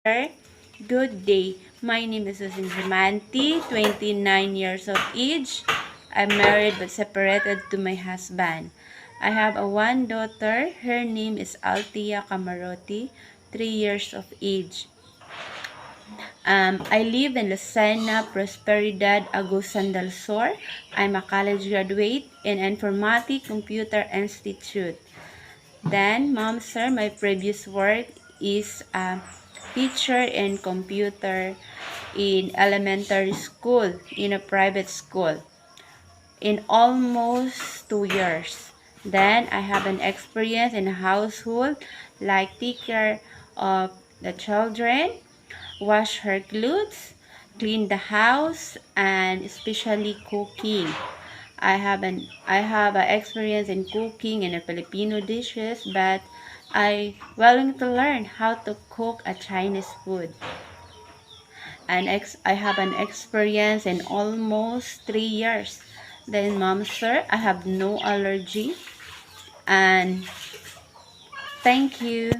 Good day. My name is Susan Gimanti, 29 years of age. I'm married but separated to my husband. I have one daughter. Her name is Altia Camarotti, 3 years of age. I live in Lucena, Prosperidad, Agusan del Sur. I'm a college graduate in Informatic Computer Institute. Then, mom, sir, my previous work is a teacher in computer in elementary school, in a private school, in almost 2 years. Then, I have an experience in a household, like take care of the children, wash her clothes, clean the house, and especially cooking. I have an experience in cooking in a Filipino dishes, but I willing to learn how to cook a Chinese food. I have an experience in almost 3 years. Then, mom, sir, I have no allergy. And thank you.